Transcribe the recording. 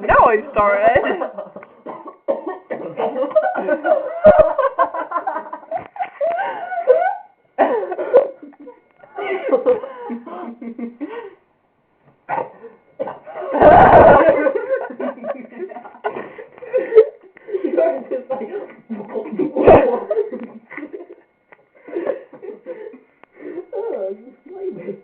Now I started. You're just like... Oh, it's flaming.